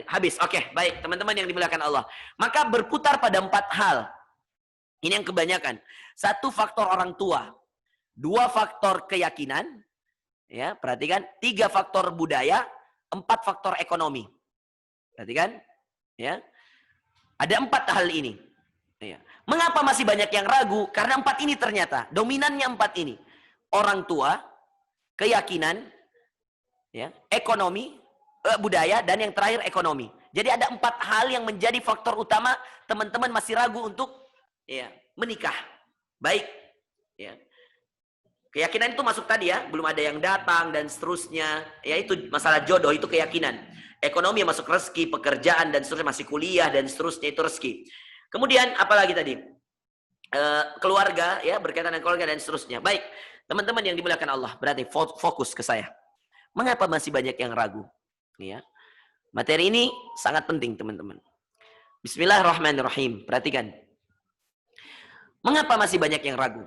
Habis. Oke, baik. Teman-teman yang dimuliakan Allah. Maka berputar pada 4 hal. Ini yang kebanyakan. 1 faktor orang tua. 2 faktor keyakinan. Ya, perhatikan. 3 faktor budaya. 4 faktor ekonomi. Perhatikan. Ya. Ada 4 hal ini. Ya. Mengapa masih banyak yang ragu? Karena 4 ini ternyata. Dominannya 4 ini. Orang tua, keyakinan, ya, ekonomi, budaya, dan yang terakhir ekonomi. Jadi ada 4 hal yang menjadi faktor utama teman-teman masih ragu untuk ya, menikah. Baik. Ya. Keyakinan itu masuk tadi ya, belum ada yang datang dan seterusnya. Ya itu masalah jodoh, itu keyakinan. Ekonomi masuk rezeki, pekerjaan dan seterusnya, masih kuliah dan seterusnya, itu rezeki. Kemudian apalagi tadi? Keluarga, ya, berkaitan dengan keluarga dan seterusnya. Baik, teman-teman yang dimuliakan Allah, berarti fokus ke saya. Mengapa masih banyak yang ragu? Ya. Materi ini sangat penting, teman-teman. Bismillahirrahmanirrahim. Perhatikan. Mengapa masih banyak yang ragu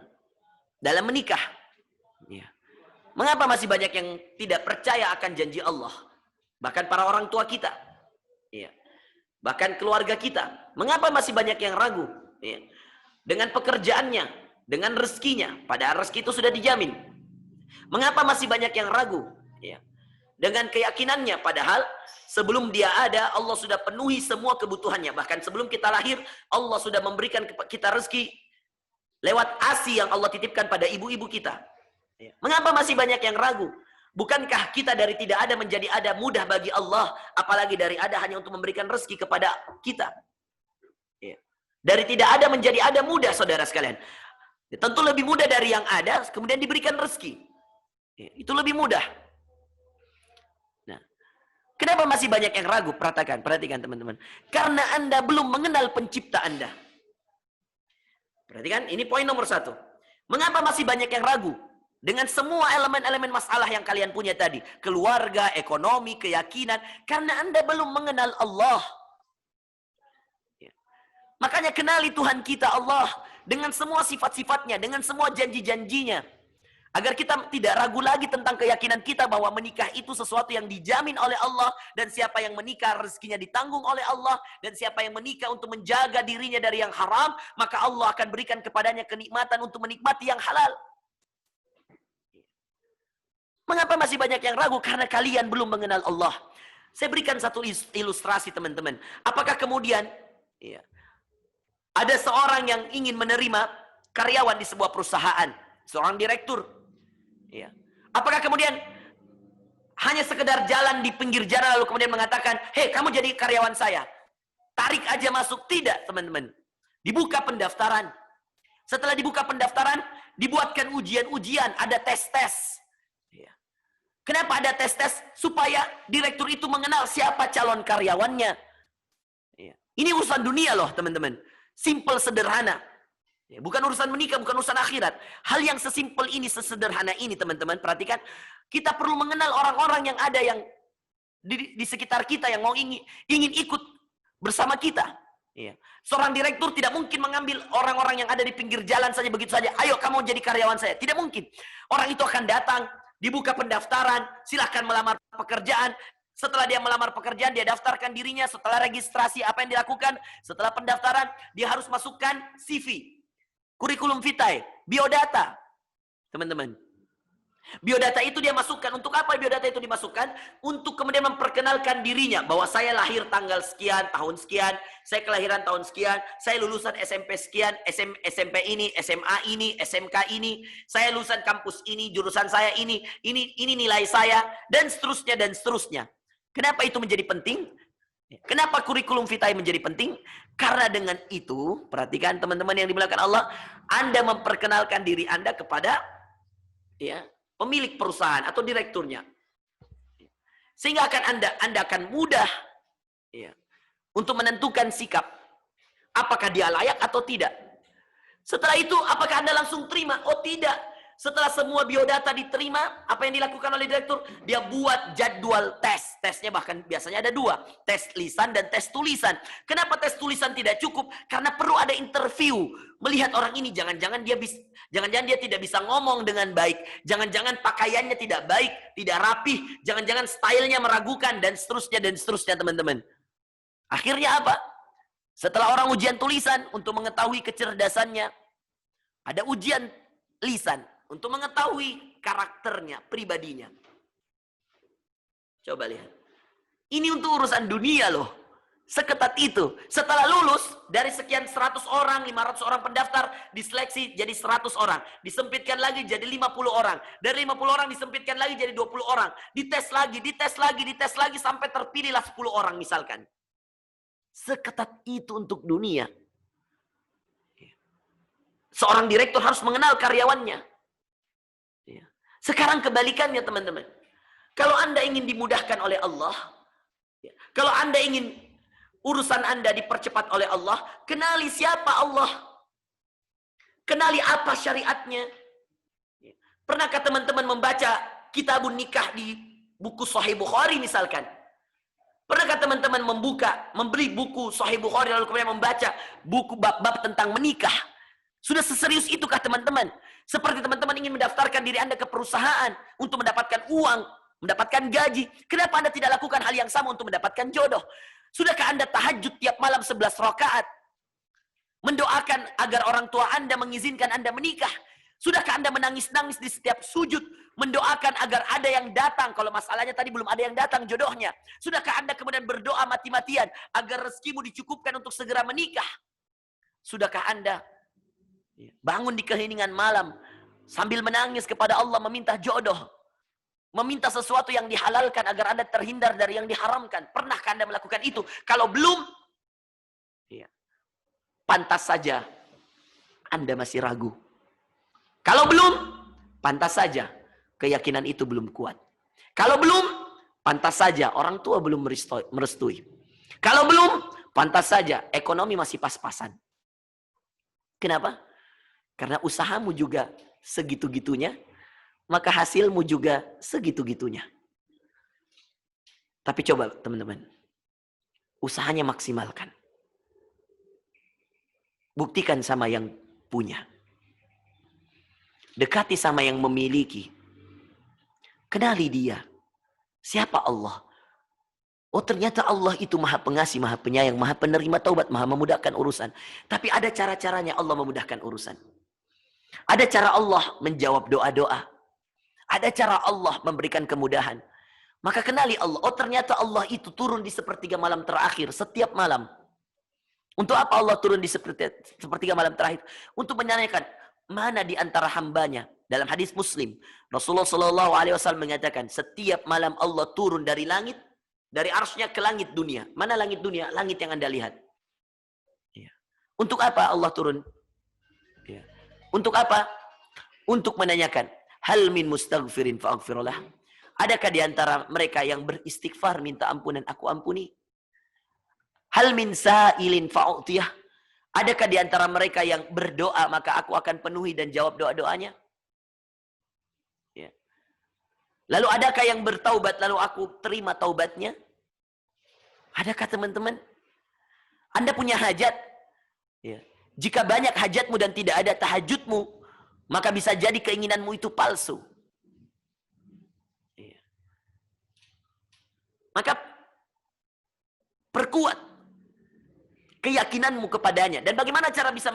dalam menikah? Ya. Mengapa masih banyak yang tidak percaya akan janji Allah? Bahkan para orang tua kita. Ya. Bahkan keluarga kita. Mengapa masih banyak yang ragu? Ya. Dengan pekerjaannya, dengan rezekinya. Padahal rezeki itu sudah dijamin. Mengapa masih banyak yang ragu? Ya. Dengan keyakinannya, padahal sebelum dia ada, Allah sudah penuhi semua kebutuhannya. Bahkan sebelum kita lahir, Allah sudah memberikan kita rezeki lewat ASI yang Allah titipkan pada ibu-ibu kita. Mengapa masih banyak yang ragu? Bukankah kita dari tidak ada menjadi ada mudah bagi Allah, apalagi dari ada hanya untuk memberikan rezeki kepada kita? Dari tidak ada menjadi ada mudah, saudara sekalian. Tentu lebih mudah dari yang ada, kemudian diberikan rezeki. Itu lebih mudah. Kenapa masih banyak yang ragu? Perhatikan teman-teman. Karena Anda belum mengenal pencipta Anda. Perhatikan, ini poin nomor 1. Mengapa masih banyak yang ragu? Dengan semua elemen-elemen masalah yang kalian punya tadi. Keluarga, ekonomi, keyakinan. Karena Anda belum mengenal Allah. Makanya kenali Tuhan kita Allah. Dengan semua sifat-sifatnya. Dengan semua janji-janjinya. Agar kita tidak ragu lagi tentang keyakinan kita bahwa menikah itu sesuatu yang dijamin oleh Allah. Dan siapa yang menikah rezekinya ditanggung oleh Allah. Dan siapa yang menikah untuk menjaga dirinya dari yang haram. Maka Allah akan berikan kepadanya kenikmatan untuk menikmati yang halal. Mengapa masih banyak yang ragu? Karena kalian belum mengenal Allah. Saya berikan satu ilustrasi teman-teman. Apakah kemudian ada seorang yang ingin menerima karyawan di sebuah perusahaan. Seorang direktur. Ya. Apakah kemudian hanya sekedar jalan di pinggir jalan lalu kemudian mengatakan, hei kamu jadi karyawan saya. Tarik aja masuk. Tidak teman-teman. Dibuka pendaftaran. Setelah dibuka pendaftaran, dibuatkan ujian-ujian. Ada tes-tes. Ya. Kenapa ada tes-tes? Supaya direktur itu mengenal siapa calon karyawannya. Ya. Ini urusan dunia loh teman-teman. Simple, sederhana. Bukan urusan menikah, bukan urusan akhirat. Hal yang sesimpel ini, sesederhana ini teman-teman, perhatikan. Kita perlu mengenal orang-orang yang ada yang di sekitar kita yang mau ingin ikut bersama kita. Seorang direktur tidak mungkin mengambil orang-orang yang ada di pinggir jalan saja begitu saja. Ayo kamu jadi karyawan saya. Tidak mungkin. Orang itu akan datang, dibuka pendaftaran, silahkan melamar pekerjaan. Setelah dia melamar pekerjaan, dia daftarkan dirinya. Setelah registrasi, apa yang dilakukan? Setelah pendaftaran, dia harus masukkan CV. Kurikulum vitae, biodata. Teman-teman. Biodata itu dia masukkan. Untuk apa biodata itu dimasukkan? Untuk kemudian memperkenalkan dirinya. Bahwa saya lahir tanggal sekian, tahun sekian. Saya kelahiran tahun sekian. Saya lulusan SMP sekian. SMP ini, SMA ini, SMK ini. Saya lulusan kampus ini, jurusan saya ini. Ini nilai saya. Dan seterusnya, dan seterusnya. Kenapa itu menjadi penting? Kenapa kurikulum vitae menjadi penting? Karena dengan itu, perhatikan teman-teman yang dimuliakan Allah, Anda memperkenalkan diri Anda kepada pemilik perusahaan atau direkturnya. Sehingga Anda akan mudah untuk menentukan sikap. Apakah dia layak atau tidak. Setelah itu, apakah Anda langsung terima? Oh tidak. Setelah semua biodata diterima, apa yang dilakukan oleh direktur? Dia buat jadwal tes. Tesnya bahkan biasanya ada 2. Tes lisan dan tes tulisan. Kenapa tes tulisan tidak cukup? Karena perlu ada interview. Melihat orang ini, jangan-jangan dia tidak bisa ngomong dengan baik. Jangan-jangan pakaiannya tidak baik, tidak rapih. Jangan-jangan stylenya meragukan, dan seterusnya, teman-teman. Akhirnya apa? Setelah orang ujian tulisan untuk mengetahui kecerdasannya, ada ujian lisan untuk mengetahui karakternya, pribadinya. Coba lihat. Ini untuk urusan dunia loh. Seketat itu. Setelah lulus, dari sekian 100 orang, 500 orang pendaftar, diseleksi jadi 100 orang. Disempitkan lagi jadi 50 orang. Dari 50 orang disempitkan lagi jadi 20 orang. Dites lagi, sampai terpilihlah 10 orang misalkan. Seketat itu untuk dunia. Seorang direktur harus mengenal karyawannya. Sekarang kebalikannya, teman-teman. Kalau Anda ingin dimudahkan oleh Allah, kalau Anda ingin urusan Anda dipercepat oleh Allah, kenali siapa Allah. Kenali apa syariatnya. Pernahkah teman-teman membaca kitabun nikah di buku Sahih Bukhari misalkan? Pernahkah teman-teman membeli buku Sahih Bukhari lalu kemudian membaca buku bab-bab tentang menikah? Sudah seserius itukah teman-teman? Seperti teman-teman ingin mendaftarkan diri Anda ke perusahaan untuk mendapatkan uang, mendapatkan gaji. Kenapa Anda tidak lakukan hal yang sama untuk mendapatkan jodoh? Sudahkah Anda tahajud tiap malam 11 rakaat? Mendoakan agar orang tua Anda mengizinkan Anda menikah? Sudahkah Anda menangis-nangis di setiap sujud? Mendoakan agar ada yang datang. Kalau masalahnya tadi belum ada yang datang jodohnya. Sudahkah Anda kemudian berdoa mati-matian agar rezekimu dicukupkan untuk segera menikah? Sudahkah Anda bangun di keheningan malam sambil menangis kepada Allah meminta jodoh, meminta sesuatu yang dihalalkan agar Anda terhindar dari yang diharamkan? Pernahkah Anda melakukan itu? Kalau belum, pantas saja Anda masih ragu. Kalau belum, pantas saja keyakinan itu belum kuat. Kalau belum, pantas saja orang tua belum merestui. Kalau belum, pantas saja ekonomi masih pas-pasan. Kenapa? Karena usahamu juga segitu-gitunya, maka hasilmu juga segitu-gitunya. Tapi coba teman-teman, usahanya maksimalkan. Buktikan sama yang punya. Dekati sama yang memiliki. Kenali dia. Siapa Allah? Oh, ternyata Allah itu Maha Pengasih, Maha Penyayang, Maha Penerima taubat, Maha memudahkan urusan. Tapi ada cara-caranya Allah memudahkan urusan. Ada cara Allah menjawab doa-doa. Ada cara Allah memberikan kemudahan. Maka kenali Allah. Oh, ternyata Allah itu turun di sepertiga malam terakhir setiap malam. Untuk apa Allah turun di sepertiga malam terakhir? Untuk menanyakan mana di antara hambanya. Dalam hadis Muslim, Rasulullah SAW mengatakan, setiap malam Allah turun dari langit, dari arsy-Nya ke langit dunia. Mana langit dunia? Langit yang Anda lihat. Untuk apa Allah turun? Untuk apa? Untuk menanyakan, hal min mustaghfirin fa'aghfirullah. Adakah di antara mereka yang beristighfar minta ampunan aku ampuni? Hal min sa'ilin fa'u'tiyah. Adakah di antara mereka yang berdoa maka aku akan penuhi dan jawab doa-doanya? Lalu adakah yang bertaubat lalu aku terima taubatnya? Adakah teman-teman? Anda punya hajat? Jika banyak hajatmu dan tidak ada tahajudmu, maka bisa jadi keinginanmu itu palsu. Maka perkuat keyakinanmu kepadanya. Dan bagaimana cara bisa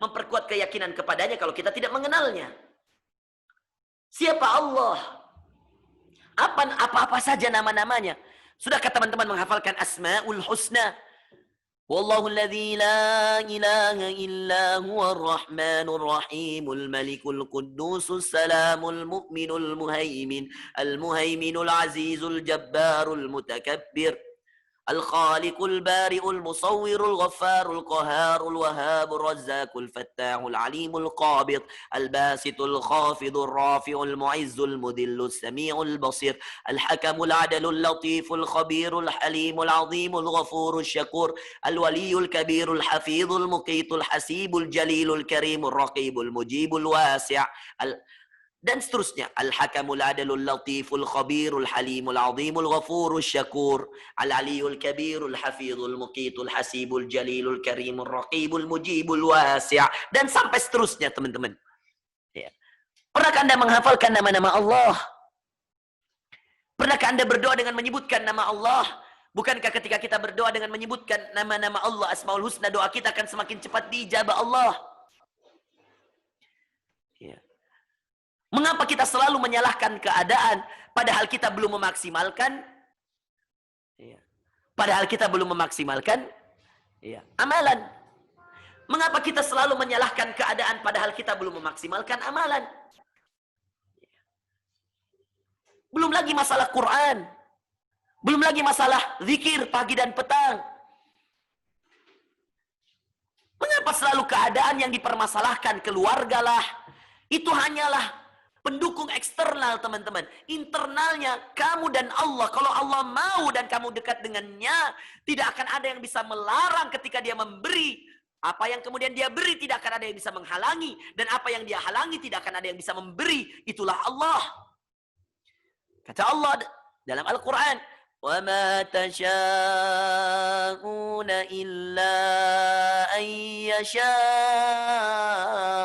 memperkuat keyakinan kepadanya kalau kita tidak mengenalnya? Siapa Allah? Apa-apa saja nama-namanya? Sudahkah teman-teman menghafalkan Asmaul Husna? Wallahu alladzi la ilaha illa huwar rahmanur rahimul malikul quddusus salamul mu'minul muhaimin al-muhaiminul azizul jabbarul mutakabbir الخالق البارئ المصور الغفار القهار الوهاب الرزاق الفتاح العليم القابض الباسط الخافض الرافع المعز المذل السميع البصير الحكم العدل اللطيف الخبير الحليم العظيم الغفور الشكور الولي الكبير الحفيظ المقيت الحسيب الجليل الكريم الرقيب المجيب الواسع dan seterusnya. Al-Hakamul Adalul Latiful Khabirul Halimul Azimul Ghafurul Syakur, Al-Aliyul Kabirul Hafizul Muqitul Hasibul Jalilul Karimul Raqibul Mujibul Wasi', dan sampai seterusnya, teman-teman. Ya. Pernahkah Anda menghafalkan nama-nama Allah? Pernahkah Anda berdoa dengan menyebutkan nama Allah? Bukankah ketika kita berdoa dengan menyebutkan nama-nama Allah, Asmaul Husna, doa kita akan semakin cepat diijabah Allah? Ya. Mengapa kita selalu menyalahkan keadaan, padahal kita belum memaksimalkan? Ya. Padahal kita belum memaksimalkan ya, amalan. Mengapa kita selalu menyalahkan keadaan, padahal kita belum memaksimalkan amalan? Belum lagi masalah Quran. Belum lagi masalah zikir pagi dan petang. Mengapa selalu keadaan yang dipermasalahkan? Keluarga lah. Itu hanyalah pendukung eksternal, teman-teman. Internalnya kamu dan Allah. Kalau Allah mau dan kamu dekat dengannya, tidak akan ada yang bisa melarang ketika dia memberi. Apa yang kemudian dia beri tidak akan ada yang bisa menghalangi. Dan apa yang dia halangi tidak akan ada yang bisa memberi. Itulah Allah. Kata Allah dalam Al-Quran, وَمَا تَشَاءُونَ إِلَّا أَن يَشَاءَ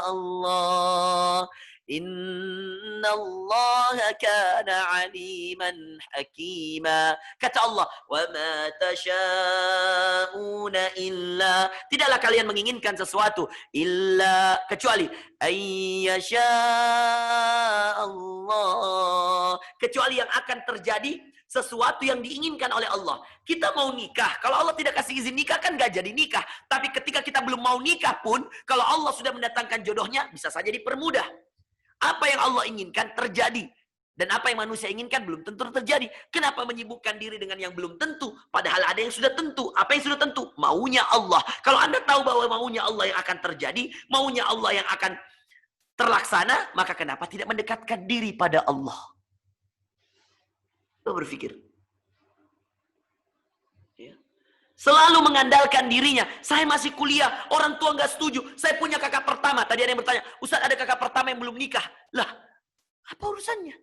اللَّهُ إِنَّ اللَّهَ كَانَ عَلِيمًا حَكِيمًا. Kata Allah, وَمَا تَشَاءُونَ إِلَّا, tidaklah kalian menginginkan sesuatu illa, kecuali أَن يَشَاءَ اللَّهُ, kecuali yang akan terjadi sesuatu yang diinginkan oleh Allah. Kita mau nikah, kalau Allah tidak kasih izin nikah kan gak jadi nikah. Tapi ketika kita belum mau nikah pun, kalau Allah sudah mendatangkan jodohnya, bisa saja dipermudah. Apa yang Allah inginkan terjadi. Dan apa yang manusia inginkan belum tentu terjadi. Kenapa menyibukkan diri dengan yang belum tentu? Padahal ada yang sudah tentu. Apa yang sudah tentu? Maunya Allah. Kalau Anda tahu bahwa maunya Allah yang akan terjadi, maunya Allah yang akan terlaksana, maka kenapa tidak mendekatkan diri pada Allah? Lo berpikir. Ya. Selalu mengandalkan dirinya. Saya masih kuliah, orang tua nggak setuju. Saya punya kakak pertama. Tadi ada yang bertanya, Ustaz ada kakak pertama yang belum nikah. Lah, apa urusannya?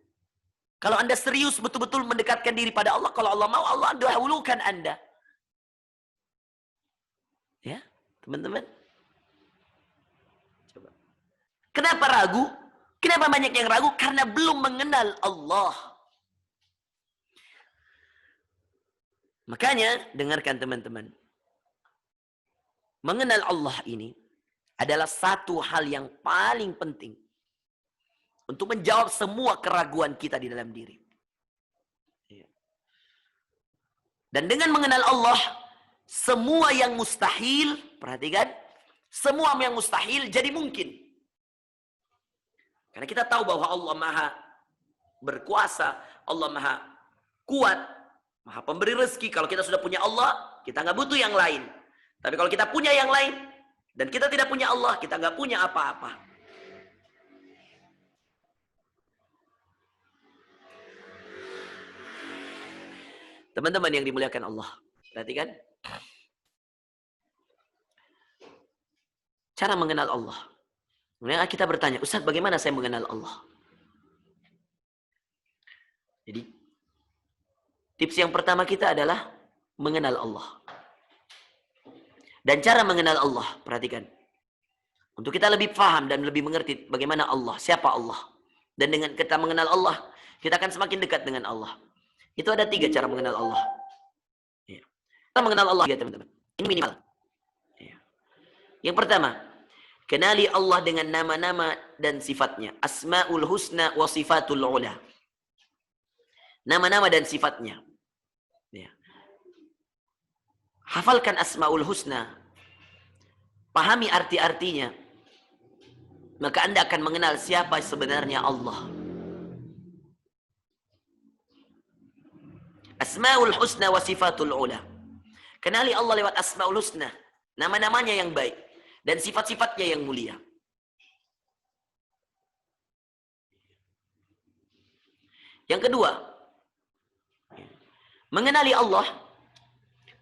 Kalau Anda serius betul-betul mendekatkan diri pada Allah, kalau Allah mau, Allah dahulukan Anda. Ya, teman-teman. Coba. Kenapa ragu? Kenapa banyak yang ragu? Karena belum mengenal Allah. Makanya, dengarkan teman-teman. Mengenal Allah ini adalah satu hal yang paling penting untuk menjawab semua keraguan kita di dalam diri. Dan dengan mengenal Allah, semua yang mustahil, perhatikan, semua yang mustahil jadi mungkin. Karena kita tahu bahwa Allah Maha berkuasa, Allah Maha kuat, Maha pemberi rezeki. Kalau kita sudah punya Allah, kita nggak butuh yang lain. Tapi kalau kita punya yang lain, dan kita tidak punya Allah, kita nggak punya apa-apa. Teman-teman yang dimuliakan Allah, perhatikan. Cara mengenal Allah. Kemudian kita bertanya, Ustaz bagaimana saya mengenal Allah? Jadi, tips yang pertama kita adalah mengenal Allah. Dan cara mengenal Allah, perhatikan. Untuk kita lebih paham dan lebih mengerti bagaimana Allah, siapa Allah. Dan dengan kita mengenal Allah, kita akan semakin dekat dengan Allah. Itu ada 3 cara mengenal Allah. Ya. Kita mengenal Allah 3, teman-teman. Ini minimal. Ya. Yang pertama, kenali Allah dengan nama-nama dan sifatnya. Asma'ul husna wa sifatul ula. Nama-nama dan sifatnya. Ya. Hafalkan Asma'ul Husna. Pahami arti-artinya. Maka Anda akan mengenal siapa sebenarnya Allah. Asma'ul Husna wa sifatul ula. Kenali Allah lewat Asma'ul Husna. Nama-namanya yang baik. Dan sifat-sifatnya yang mulia. Yang kedua, mengenali Allah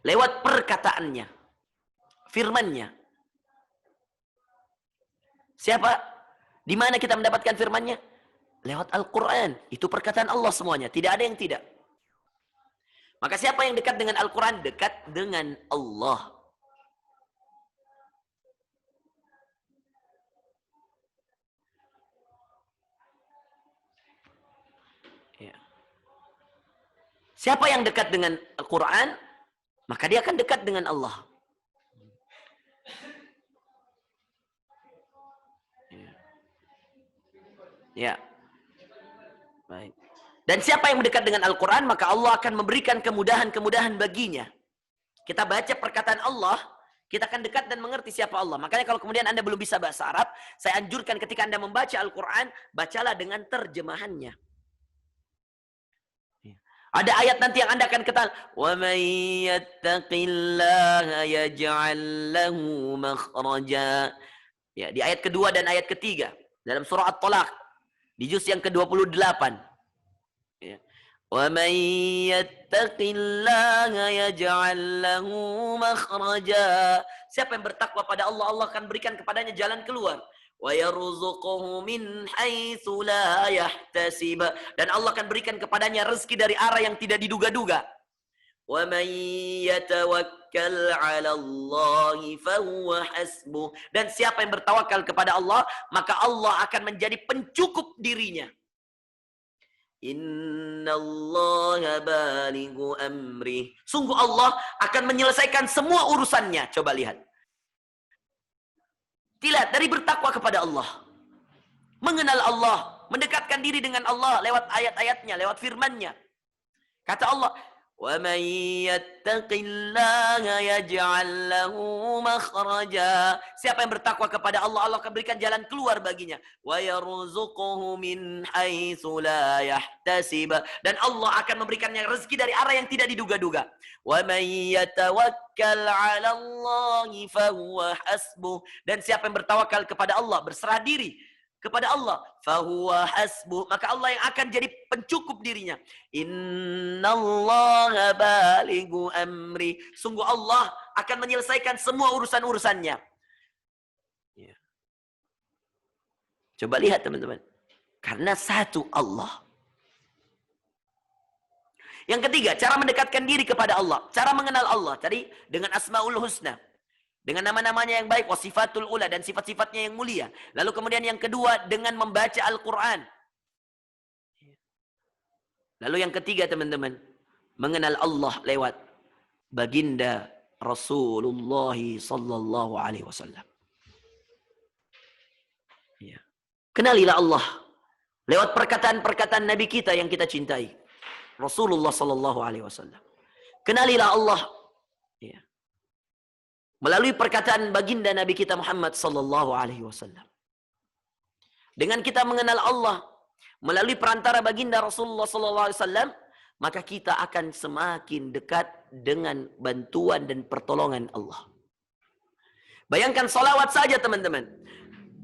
lewat perkataannya, firmannya. Siapa? Di mana kita mendapatkan firmannya? Lewat Al-Quran. Itu perkataan Allah semuanya. Tidak ada yang tidak. Maka siapa yang dekat dengan Al-Quran? Dekat dengan Allah. Ya. Siapa yang dekat dengan Al-Quran? Maka dia akan dekat dengan Allah. Ya. Baik. Dan siapa yang mendekat dengan Al-Quran, maka Allah akan memberikan kemudahan-kemudahan baginya. Kita baca perkataan Allah, kita akan dekat dan mengerti siapa Allah. Makanya kalau kemudian Anda belum bisa bahasa Arab, saya anjurkan ketika Anda membaca Al-Quran, bacalah dengan terjemahannya. Ada ayat nanti yang Anda akan ketahui. وَمَنْ يَتَّقِ اللَّهَ يَجْعَلْ لَهُ مَخْرَجًا. Ya, di ayat kedua dan ayat ketiga dalam surah At-Talaq di juz yang ke-28. Ya. وَمَنْ يَتَّقِ اللَّهَ يَجْعَلْ لَهُ مَخْرَجًا. Siapa yang bertakwa pada Allah, Allah akan berikan kepadanya jalan keluar. وَيَرْزُقُهُ مِنْ حَيْثُ لَا يَحْتَسِبُ. Dan Allah akan berikan kepadanya rezeki dari arah yang tidak diduga-duga. وَمَنْ يَتَوَكَّلْ عَلَى اللَّهِ فَهُوَ حَسْبُهُ. Dan siapa yang bertawakal kepada Allah, maka Allah akan menjadi pencukup dirinya. Innallaha balighu amrih. Sungguh Allah akan menyelesaikan semua urusannya. Coba lihat. Dilihat dari bertakwa kepada Allah. Mengenal Allah. Mendekatkan diri dengan Allah lewat ayat-ayatnya, lewat firman-Nya. Kata Allah, وَمَنْ يَتَّقِ اللَّهَ يَجْعَلْ لَهُ مَخْرَجًا. Siapa yang bertakwa kepada Allah, Allah akan berikan jalan keluar baginya. وَيَرْزُقُهُ مِنْ حَيْثُ لَا يَحْتَسِبُ. Dan Allah akan memberikannya rezeki dari arah yang tidak diduga-duga. وَمَنْ يَتَوَكَّلْ عَلَى اللَّهِ فَهُوَ حَسْبُهُ. Dan siapa yang bertawakal kepada Allah, berserah diri kepada Allah, fahuwa hasbuh, maka Allah yang akan jadi pencukup dirinya. Innallaha balighu amri. Sungguh Allah akan menyelesaikan semua urusan-urusannya. Ya. Coba lihat teman-teman. Karena satu Allah. Yang ketiga, cara mendekatkan diri kepada Allah. Cara mengenal Allah. Tadi dengan Asmaul Husna. Dengan nama-namanya yang baik, wasifatul ula, dan sifat-sifatnya yang mulia. Lalu kemudian yang kedua, dengan membaca Al-Quran. Lalu yang ketiga teman-teman, mengenal Allah lewat baginda Rasulullah sallallahu alaihi wasallam. Ya. Kenalilah Allah lewat perkataan-perkataan Nabi kita yang kita cintai. Rasulullah sallallahu alaihi wasallam. Kenalilah Allah. Ya. Melalui perkataan baginda Nabi kita Muhammad sallallahu alaihi wasallam. Dengan kita mengenal Allah melalui perantara baginda Rasulullah sallallahu alaihi wasallam, maka kita akan semakin dekat dengan bantuan dan pertolongan Allah. Bayangkan salawat saja teman-teman.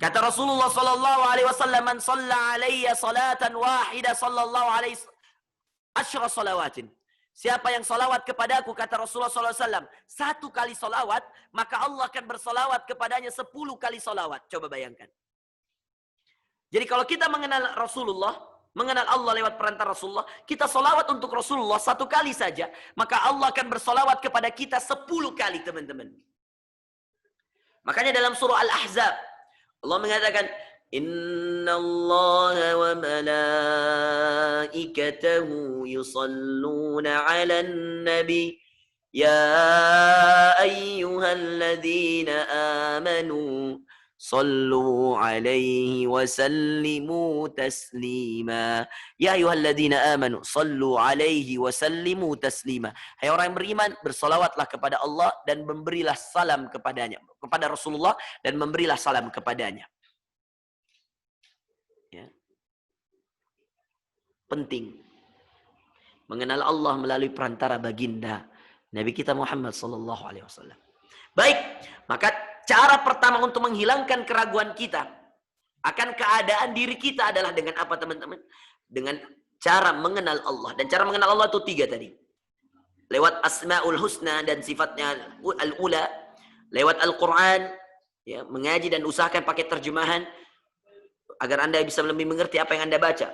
Kata Rasulullah sallallahu alaihi wasallam, "Man shalla alayya salatan wahida sallallahu alaihi asyra salawatin." Siapa yang salawat kepadaku, kata Rasulullah SAW, 1 kali salawat, maka Allah akan bersalawat kepadanya 10 kali salawat. Coba bayangkan. Jadi kalau kita mengenal Rasulullah, mengenal Allah lewat perantara Rasulullah, kita salawat untuk Rasulullah 1 kali saja, maka Allah akan bersalawat kepada kita 10 kali teman-teman. Makanya dalam surah Al-Ahzab, Allah mengatakan, Inna Allah wa malaikatahu yusalluna ala nabi ya ayyuhalladzina amanu sallu alaihi wa sallimu taslima. Ya ayyuhalladzina amanu sallu alaihi wa sallimu taslima. Hai orang yang beriman, bersalawatlah kepada Allah dan memberilah salam kepadanya, kepada Rasulullah, dan memberilah salam kepadanya. Penting mengenal Allah melalui perantara baginda Nabi kita Muhammad sallallahu alaihi wasallam. Baik, maka cara pertama untuk menghilangkan keraguan kita akan keadaan diri kita adalah dengan apa teman-teman? Dengan cara mengenal Allah. Dan cara mengenal Allah itu 3 tadi. Lewat Asmaul Husna dan sifatnya al-ula, lewat Al-Qur'an, ya, mengaji dan usahakan pakai terjemahan agar Anda bisa lebih mengerti apa yang Anda baca.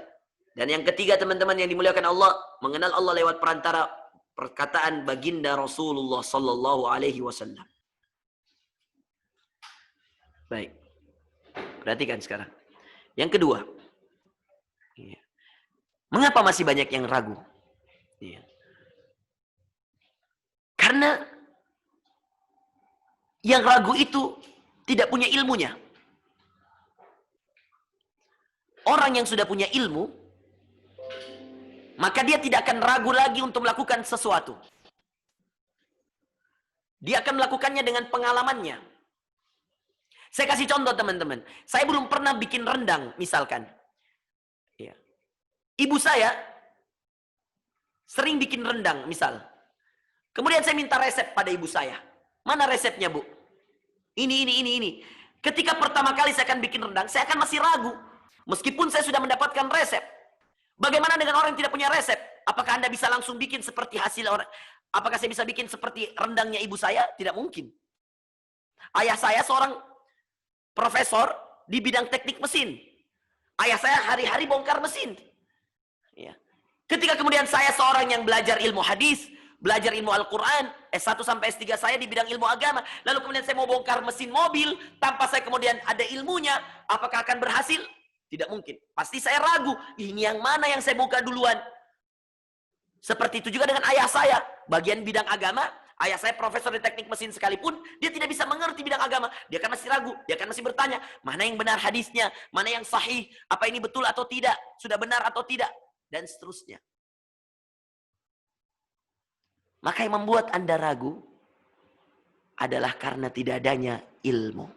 Dan yang ketiga teman-teman yang dimuliakan Allah, mengenal Allah lewat perantara perkataan baginda Rasulullah sallallahu alaihi wasallam. Baik. Perhatikan sekarang. Yang kedua. Mengapa masih banyak yang ragu? Karena yang ragu itu tidak punya ilmunya. Orang yang sudah punya ilmu, maka dia tidak akan ragu lagi untuk melakukan sesuatu. Dia akan melakukannya dengan pengalamannya. Saya kasih contoh teman-teman. Saya belum pernah bikin rendang misalkan. Ya. Ibu saya sering bikin rendang misal. Kemudian saya minta resep pada ibu saya. Mana resepnya bu? Ini. Ketika pertama kali saya akan bikin rendang, saya akan masih ragu. Meskipun saya sudah mendapatkan resep. Bagaimana dengan orang yang tidak punya resep? Apakah Anda bisa langsung bikin seperti hasil orang? Apakah saya bisa bikin seperti rendangnya ibu saya? Tidak mungkin. Ayah saya seorang profesor di bidang teknik mesin. Ayah saya hari-hari bongkar mesin. Ya. Ketika kemudian saya seorang yang belajar ilmu hadis, belajar ilmu Al-Quran, S1 sampai S3 saya di bidang ilmu agama, lalu kemudian saya mau bongkar mesin mobil, tanpa saya kemudian ada ilmunya, apakah akan berhasil? Tidak mungkin. Pasti saya ragu, ini yang mana yang saya buka duluan? Seperti itu juga dengan ayah saya, bagian bidang agama, ayah saya profesor di teknik mesin sekalipun, dia tidak bisa mengerti bidang agama. Dia akan masih ragu, dia akan masih bertanya, mana yang benar hadisnya, mana yang sahih, apa ini betul atau tidak, sudah benar atau tidak, dan seterusnya. Maka yang membuat Anda ragu adalah karena tidak adanya ilmu.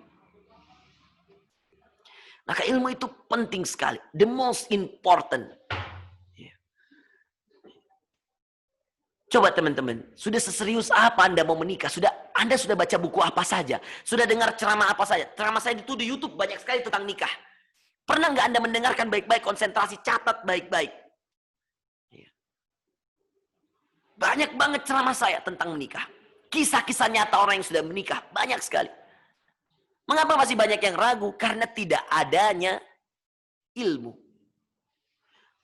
Maka ilmu itu penting sekali. The most important. Coba teman-teman, sudah seserius apa Anda mau menikah? Anda sudah baca buku apa saja? Sudah dengar ceramah apa saja? Ceramah saya itu di YouTube banyak sekali tentang nikah. Pernah nggak Anda mendengarkan baik-baik, konsentrasi, catat baik-baik? Banyak banget ceramah saya tentang menikah. Kisah-kisah nyata orang yang sudah menikah, banyak sekali. Mengapa masih banyak yang ragu? Karena tidak adanya ilmu.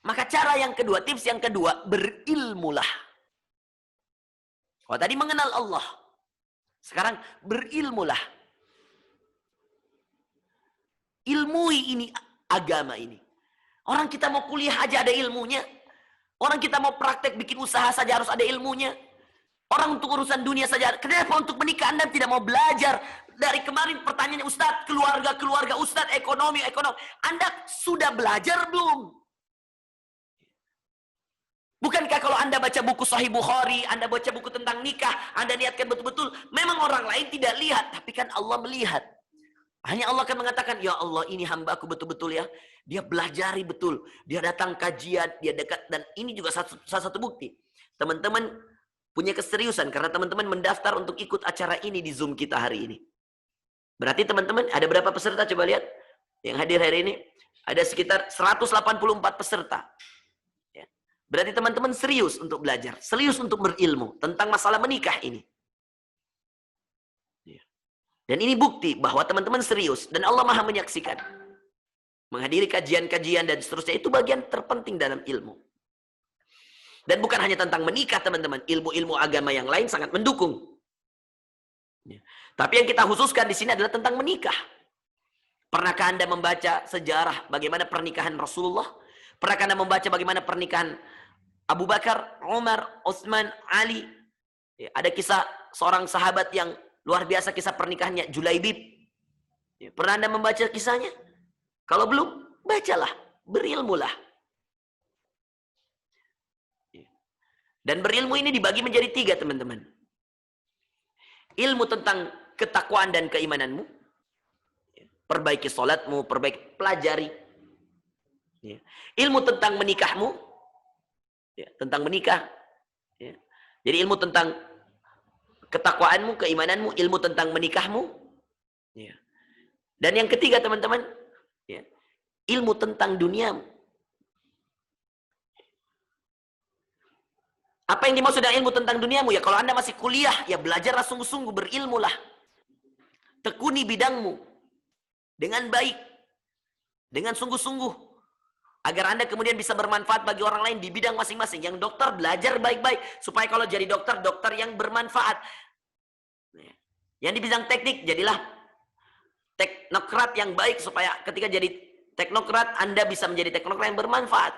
Maka cara yang kedua, tips yang kedua, berilmulah. Kalau tadi mengenal Allah, sekarang berilmulah. Ilmui ini agama ini. Orang kita mau kuliah aja ada ilmunya. Orang kita mau praktek bikin usaha saja harus ada ilmunya. Orang untuk urusan dunia saja. Kenapa untuk menikah Anda tidak mau belajar? Dari kemarin pertanyaannya Ustadz, keluarga Ustadz, ekonomi. Anda sudah belajar belum? Bukankah kalau Anda baca buku Sahih Bukhari, Anda baca buku tentang nikah, Anda niatkan betul-betul, memang orang lain tidak lihat, tapi kan Allah melihat. Hanya Allah akan mengatakan, ya Allah ini hambaku betul-betul ya. Dia belajari betul. Dia datang kajian, dia dekat. Dan ini juga salah satu bukti. Teman-teman punya keseriusan karena teman-teman mendaftar untuk ikut acara ini di Zoom kita hari ini. Berarti teman-teman ada berapa peserta? Coba lihat. Yang hadir hari ini. Ada sekitar 184 peserta. Ya. Berarti teman-teman serius untuk belajar. Serius untuk berilmu tentang masalah menikah ini. Dan ini bukti bahwa teman-teman serius. Dan Allah Maha menyaksikan. Menghadiri kajian-kajian dan seterusnya. Itu bagian terpenting dalam ilmu. Dan bukan hanya tentang menikah teman-teman. Ilmu-ilmu agama yang lain sangat mendukung. Tapi yang kita khususkan di sini adalah tentang menikah. Pernahkah Anda membaca sejarah bagaimana pernikahan Rasulullah? Pernahkah Anda membaca bagaimana pernikahan Abu Bakar, Umar, Utsman, Ali? Ada kisah seorang sahabat yang luar biasa, kisah pernikahannya Julaibib. Pernah Anda membaca kisahnya? Kalau belum, bacalah, berilmulah. Dan berilmu ini dibagi menjadi 3 teman-teman. Ilmu tentang ketakwaan dan keimananmu. Perbaiki sholatmu, pelajari. Ilmu tentang menikahmu. Tentang menikah. Jadi ilmu tentang ketakwaanmu, keimananmu, ilmu tentang menikahmu. Dan yang ketiga teman-teman, ilmu tentang duniamu. Apa yang dimaksud dengan ilmu tentang duniamu? Ya kalau Anda masih kuliah, ya belajarlah sungguh-sungguh, berilmulah. Tekuni bidangmu dengan baik. dengan sungguh-sungguh, agar Anda kemudian bisa bermanfaat bagi orang lain di bidang masing-masing. Yang dokter belajar baik-baik, supaya kalau jadi dokter, dokter yang bermanfaat. Yang di bidang teknik, jadilah teknokrat yang baik, supaya ketika jadi teknokrat, Anda bisa menjadi teknokrat yang bermanfaat.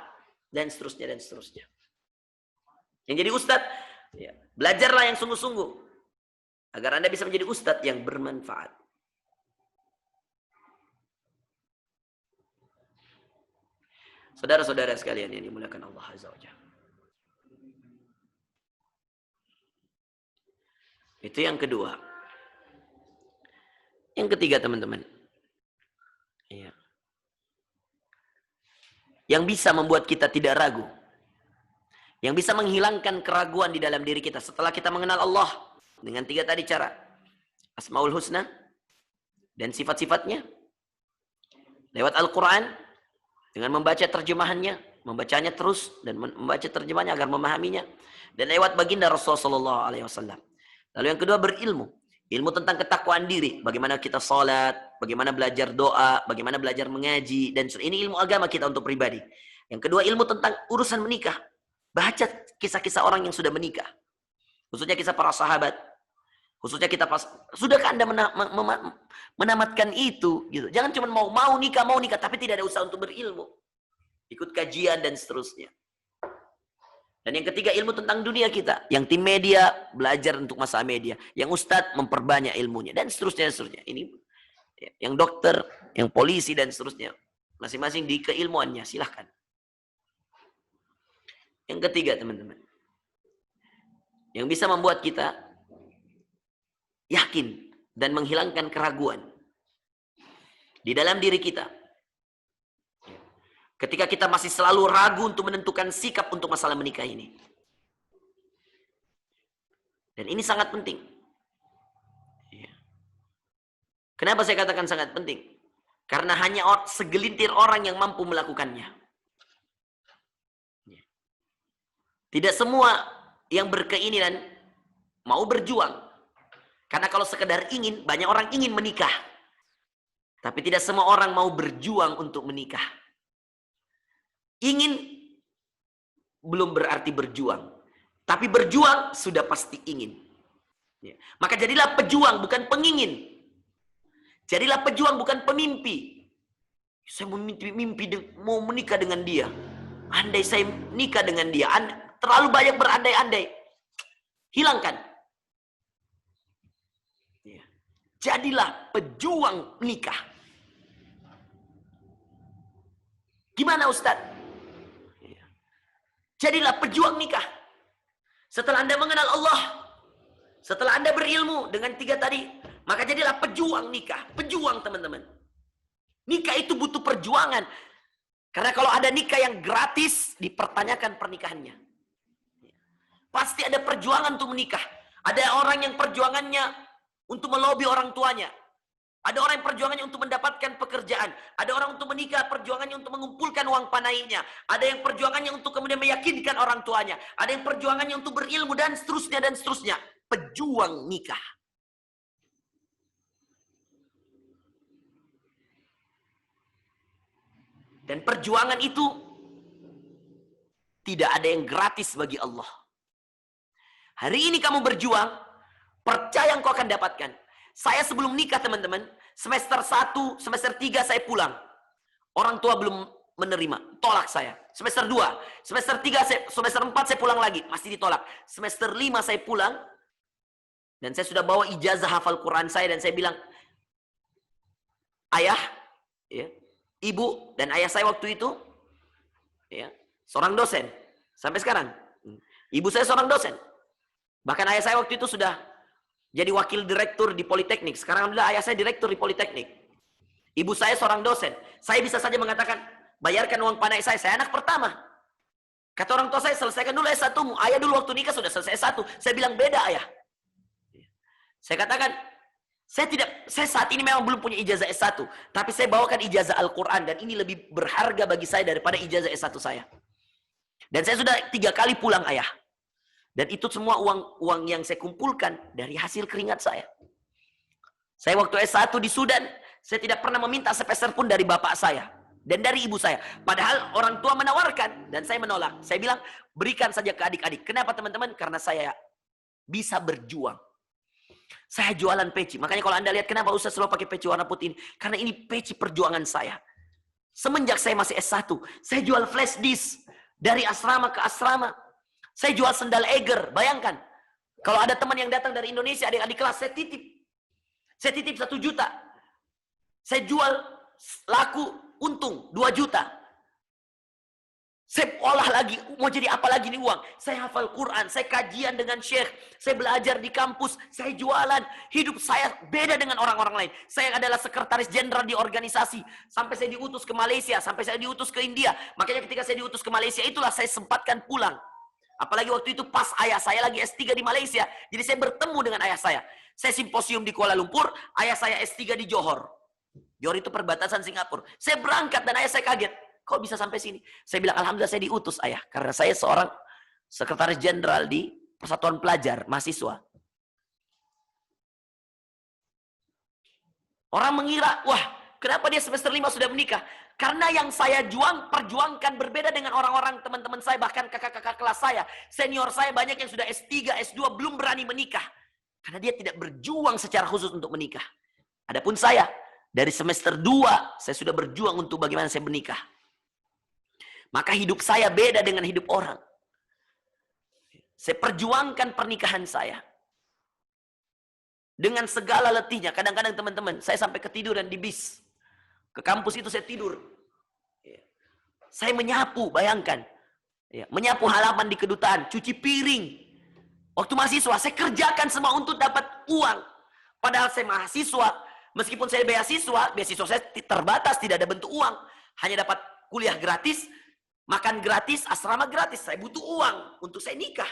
Dan seterusnya, dan seterusnya. Yang jadi ustadz, ya, belajarlah yang sungguh-sungguh, agar Anda bisa menjadi ustadz yang bermanfaat. Saudara-saudara sekalian yang dimuliakan Allah Azza wa Jalla. Itu yang kedua. Yang ketiga, teman-teman. Ya. Yang bisa membuat kita tidak ragu. Yang bisa menghilangkan keraguan di dalam diri kita setelah kita mengenal Allah. Dengan 3 tadi cara. Asmaul Husna. Dan sifat-sifatnya. Lewat Al-Quran. Dengan membaca terjemahannya, membacanya terus dan membaca terjemahannya agar memahaminya, dan lewat baginda Rasulullah SAW. Lalu yang kedua, berilmu, ilmu tentang ketakwaan diri, bagaimana kita sholat, bagaimana belajar doa, bagaimana belajar mengaji, dan ini ilmu agama kita untuk pribadi. Yang kedua, ilmu tentang urusan menikah, baca kisah-kisah orang yang sudah menikah, khususnya kisah para sahabat. Khususnya kita pas, sudahkah Anda menamatkan itu? Gitu. Jangan cuma mau nikah, tapi tidak ada usaha untuk berilmu. Ikut kajian dan seterusnya. Dan yang ketiga, ilmu tentang dunia kita. Yang tim media, belajar untuk masalah media. Yang ustadz, memperbanyak ilmunya. Dan seterusnya, dan seterusnya. Ini yang dokter, yang polisi, dan seterusnya. Masing-masing di keilmuannya, silahkan. Yang ketiga, teman-teman. Yang bisa membuat kita yakin dan menghilangkan keraguan di dalam diri kita. Ketika kita masih selalu ragu untuk menentukan sikap untuk masalah menikah ini. Dan ini sangat penting. Kenapa saya katakan sangat penting? Karena hanya segelintir orang yang mampu melakukannya. Tidak semua yang berkeinginan mau berjuang. Karena kalau sekedar ingin, banyak orang ingin menikah. Tapi tidak semua orang mau berjuang untuk menikah. Ingin belum berarti berjuang. Tapi berjuang sudah pasti ingin. Maka jadilah pejuang, bukan pengingin. Jadilah pejuang, bukan pemimpi. Saya mimpi mau menikah dengan dia. Andai saya nikah dengan dia. Terlalu banyak berandai-andai. Hilangkan. Jadilah pejuang nikah. Gimana Ustadz? Jadilah pejuang nikah. Setelah Anda mengenal Allah, setelah Anda berilmu dengan 3 tadi, maka jadilah pejuang nikah. Pejuang, teman-teman. Nikah itu butuh perjuangan. Karena kalau ada nikah yang gratis, dipertanyakan pernikahannya. Pasti ada perjuangan untuk menikah. Ada orang yang perjuangannya untuk melobi orang tuanya. Ada orang yang perjuangannya untuk mendapatkan pekerjaan. Ada orang untuk menikah, perjuangannya untuk mengumpulkan uang panainya. Ada yang perjuangannya untuk kemudian meyakinkan orang tuanya. Ada yang perjuangannya untuk berilmu dan seterusnya dan seterusnya. Pejuang nikah. Dan perjuangan itu tidak ada yang gratis bagi Allah. Hari ini kamu berjuang, percaya engkau akan dapatkan. Saya sebelum nikah, teman-teman, semester 1, semester 3 saya pulang. Orang tua belum menerima, tolak saya. Semester 2, semester 3, semester 4 saya pulang lagi, masih ditolak. Semester 5 saya pulang, dan saya sudah bawa ijazah hafal Quran saya, dan saya bilang, ayah, ya, ibu, dan ayah saya waktu itu, ya, seorang dosen. Sampai sekarang. Ibu saya seorang dosen. Bahkan ayah saya waktu itu sudah jadi wakil direktur di Politeknik. Sekarang alhamdulillah ayah saya direktur di Politeknik. Ibu saya seorang dosen. Saya bisa saja mengatakan, bayarkan uang panai saya anak pertama. Kata orang tua saya, selesaikan dulu S1-mu. Ayah dulu waktu nikah sudah selesai S1. Saya bilang, beda ayah. Saya katakan, saya saat ini memang belum punya ijazah S1. Tapi saya bawakan ijazah Al-Quran. Dan ini lebih berharga bagi saya daripada ijazah S1 saya. Dan saya sudah 3 kali pulang ayah. Dan itu semua uang yang saya kumpulkan dari hasil keringat saya. Saya waktu S1 di Sudan, saya tidak pernah meminta sepeser pun dari bapak saya. dan dari ibu saya. Padahal orang tua menawarkan dan saya menolak. Saya bilang, berikan saja ke adik-adik. Kenapa teman-teman? Karena saya bisa berjuang. Saya jualan peci. Makanya kalau Anda lihat kenapa Ustaz selalu pakai peci warna putih ini. Karena ini peci perjuangan saya. Semenjak saya masih S1, saya jual flash disk. Dari asrama ke asrama. Saya jual sendal Eger. Bayangkan. Kalau ada teman yang datang dari Indonesia, adik-adik kelas, saya titip. Saya titip 1 juta. Saya jual laku untung 2 juta. Saya olah lagi, mau jadi apa lagi nih uang? Saya hafal Quran, saya kajian dengan syekh, saya belajar di kampus, saya jualan. Hidup saya beda dengan orang-orang lain. Saya adalah sekretaris jenderal di organisasi. Sampai saya diutus ke Malaysia, sampai saya diutus ke India. Makanya ketika saya diutus ke Malaysia, itulah saya sempatkan pulang. Apalagi waktu itu pas ayah saya lagi S3 di Malaysia. Jadi saya bertemu dengan ayah saya. Saya simposium di Kuala Lumpur, ayah saya S3 di Johor. Johor itu perbatasan Singapura. Saya berangkat dan ayah saya kaget. Kok bisa sampai sini? Saya bilang, alhamdulillah saya diutus ayah. Karena saya seorang sekretaris jenderal di Persatuan Pelajar, mahasiswa. Orang mengira, wah kenapa dia semester 5 sudah menikah? Karena yang saya perjuangkan berbeda dengan orang-orang teman-teman saya, bahkan kakak-kakak kelas saya. Senior saya banyak yang sudah S3, S2 belum berani menikah. Karena dia tidak berjuang secara khusus untuk menikah. Adapun saya, dari semester 2, saya sudah berjuang untuk bagaimana saya menikah. Maka hidup saya beda dengan hidup orang. Saya perjuangkan pernikahan saya. Dengan segala letihnya. Kadang-kadang teman-teman, saya sampai ketiduran di bis. Ke kampus itu saya tidur. Saya menyapu, bayangkan. Menyapu halaman di kedutaan, cuci piring. Waktu mahasiswa, saya kerjakan semua untuk dapat uang. Padahal saya mahasiswa, meskipun saya beasiswa saya terbatas, tidak ada bentuk uang. Hanya dapat kuliah gratis, makan gratis, asrama gratis. Saya butuh uang untuk saya nikah.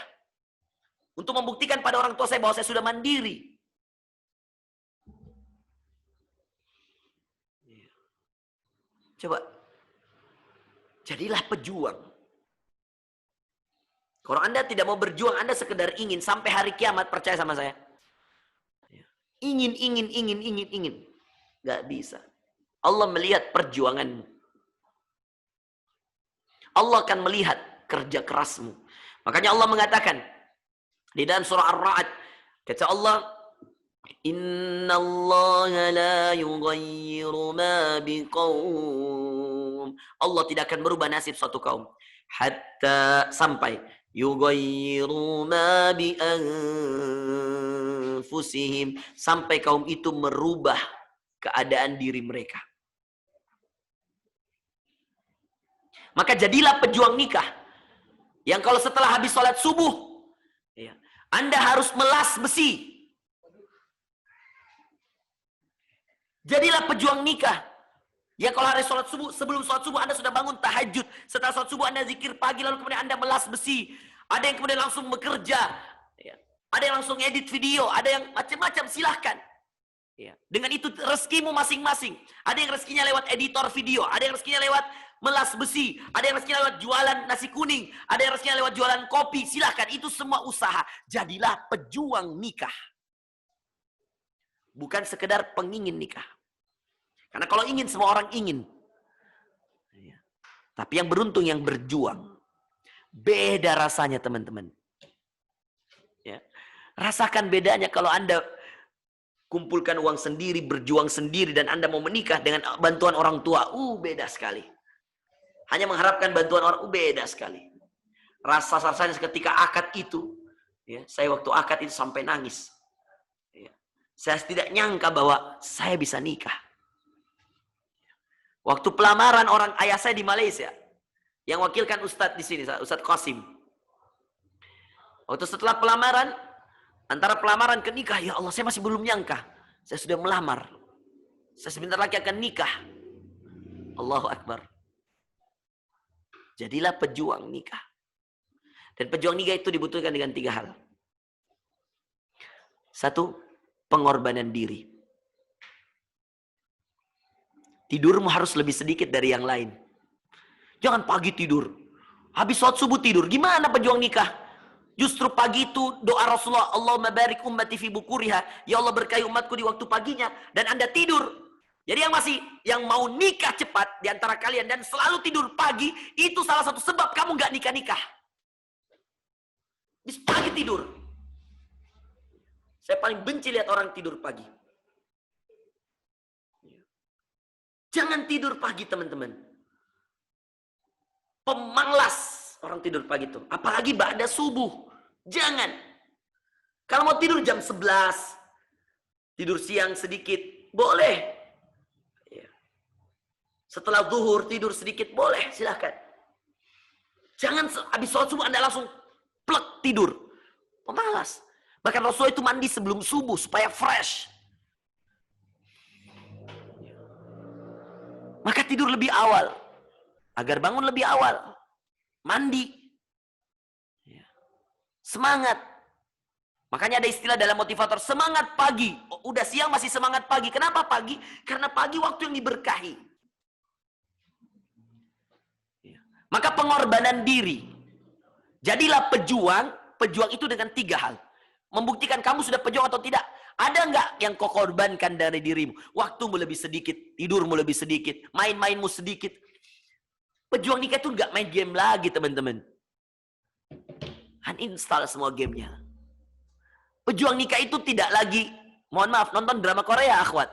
Untuk membuktikan pada orang tua saya bahwa saya sudah mandiri. Coba. Jadilah pejuang. Kalau Anda tidak mau berjuang, Anda sekedar ingin sampai hari kiamat, percaya sama saya. Ingin. Gak bisa. Allah melihat perjuanganmu. Allah akan melihat kerja kerasmu. Makanya Allah mengatakan di dalam surah Ar-Ra'd, kata Allah, Innallaha la yughayyiru ma biqaum. Allah tidak akan merubah nasib suatu kaum hatta sampai yughayyiru ma bi anfusihim, sampai kaum itu merubah keadaan diri mereka. Maka jadilah pejuang nikah. Yang kalau setelah habis sholat subuh, Anda harus melas besi. Jadilah pejuang nikah. Yang kalau hari sholat subuh, sebelum sholat subuh Anda sudah bangun tahajud. Setelah sholat subuh Anda zikir pagi, lalu kemudian Anda melas besi. Ada yang kemudian langsung bekerja. Ada yang langsung edit video. Ada yang macam-macam, silahkan. Dengan itu rezekimu masing-masing. Ada yang rezekinya lewat editor video. Ada yang rezekinya lewat melas besi, ada yang rezekinya lewat jualan nasi kuning, ada yang rezekinya lewat jualan kopi, silahkan, itu semua usaha. Jadilah pejuang nikah. Bukan sekedar pengingin nikah. Karena kalau ingin, semua orang ingin. Tapi yang beruntung yang berjuang. Beda rasanya teman-teman. Rasakan bedanya kalau Anda kumpulkan uang sendiri, berjuang sendiri, dan Anda mau menikah dengan bantuan orang tua. Beda sekali. Hanya mengharapkan bantuan orang, beda sekali. Rasa-rasanya ketika akad itu, saya waktu akad itu sampai nangis. Saya tidak nyangka bahwa saya bisa nikah. Waktu pelamaran orang ayah saya di Malaysia, yang wakilkan Ustadz di sini, Ustadz Qasim. Waktu setelah pelamaran, antara pelamaran ke nikah, ya Allah, saya masih belum nyangka. Saya sudah melamar. Saya sebentar lagi akan nikah. Allahu Akbar. Jadilah pejuang nikah. Dan pejuang nikah itu dibutuhkan dengan 3 hal. 1, pengorbanan diri. Tidurmu harus lebih sedikit dari yang lain. Jangan pagi tidur. Habis sholat subuh tidur. Gimana pejuang nikah? Justru pagi itu doa Rasulullah, Allahumma barik ummati fi bukuriha. Ya Allah berkahi umatku di waktu paginya. Dan Anda tidur. Jadi yang mau nikah cepat di antara kalian dan selalu tidur pagi, itu salah satu sebab kamu nggak nikah-nikah. Bis pagi tidur. Saya paling benci lihat orang tidur pagi. Jangan tidur pagi, teman-teman. Pemalas orang tidur pagi itu. Apalagi ba'da subuh. Jangan. Kalau mau tidur jam 11, tidur siang sedikit, boleh. Setelah zuhur tidur sedikit, boleh, silahkan. Jangan habis sholat subuh Anda langsung plek tidur. Pemalas. Bahkan Rasulullah itu mandi sebelum subuh supaya fresh. Maka tidur lebih awal. Agar bangun lebih awal. Mandi. Semangat. Makanya ada istilah dalam motivator, semangat pagi. Udah siang masih semangat pagi. Kenapa pagi? Karena pagi waktu yang diberkahi. Maka pengorbanan diri. Jadilah pejuang. Pejuang itu dengan 3 hal. Membuktikan kamu sudah pejuang atau tidak. Ada nggak yang kau korbankan dari dirimu? Waktumu lebih sedikit. Tidurmu lebih sedikit. Main-mainmu sedikit. Pejuang nikah itu nggak main game lagi, teman-teman. Uninstall semua gamenya. Pejuang nikah itu tidak lagi, mohon maaf, nonton drama Korea, akhwat.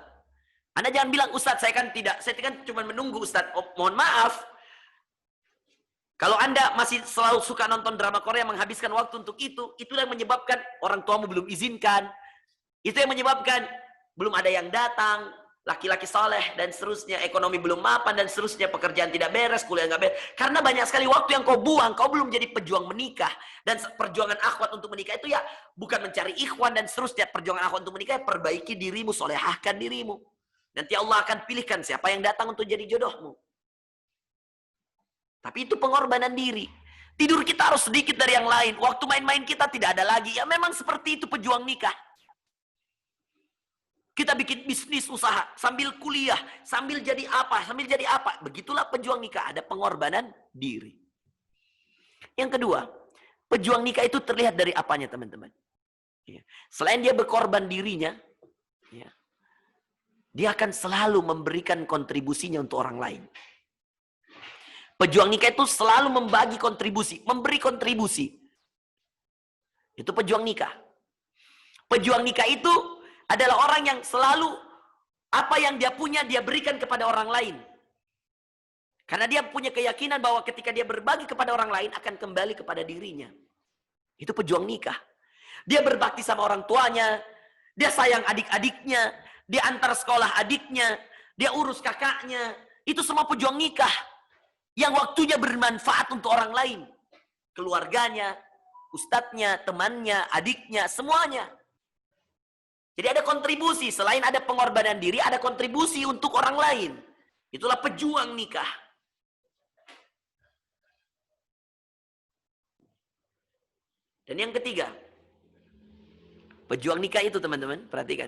Anda jangan bilang, Ustadz, saya kan cuma menunggu, Ustadz. Oh, mohon maaf. Kalau Anda masih selalu suka nonton drama Korea, menghabiskan waktu untuk itulah yang menyebabkan orang tuamu belum izinkan. Itu yang menyebabkan belum ada yang datang, laki-laki soleh, dan seterusnya, ekonomi belum mapan, dan seterusnya, pekerjaan tidak beres, kuliah nggak beres. Karena banyak sekali waktu yang kau buang, kau belum jadi pejuang menikah. Dan perjuangan akhwat untuk menikah itu ya, bukan mencari ikhwan, dan seterusnya. Perjuangan akhwat untuk menikah, perbaiki dirimu, solehahkan dirimu. Nanti Allah akan pilihkan siapa yang datang untuk jadi jodohmu. Tapi itu pengorbanan diri. Tidur kita harus sedikit dari yang lain. Waktu main-main kita tidak ada lagi. Ya memang seperti itu pejuang nikah. Kita bikin bisnis usaha. Sambil kuliah. Sambil jadi apa. Sambil jadi apa. Begitulah pejuang nikah. Ada pengorbanan diri. Yang kedua. Pejuang nikah itu terlihat dari apanya, teman-teman. Selain dia berkorban dirinya. Dia akan selalu memberikan kontribusinya untuk orang lain. Pejuang nikah itu selalu membagi kontribusi, memberi kontribusi. Itu pejuang nikah. Pejuang nikah itu adalah orang yang selalu apa yang dia punya dia berikan kepada orang lain. Karena dia punya keyakinan bahwa ketika dia berbagi kepada orang lain akan kembali kepada dirinya. Itu pejuang nikah. Dia berbakti sama orang tuanya, dia sayang adik-adiknya, dia antar sekolah adiknya, dia urus kakaknya. Itu semua pejuang nikah. Yang waktunya bermanfaat untuk orang lain. Keluarganya, ustadznya, temannya, adiknya, semuanya. Jadi ada kontribusi. Selain ada pengorbanan diri, ada kontribusi untuk orang lain. Itulah pejuang nikah. Dan yang ketiga. Pejuang nikah itu, teman-teman, perhatikan.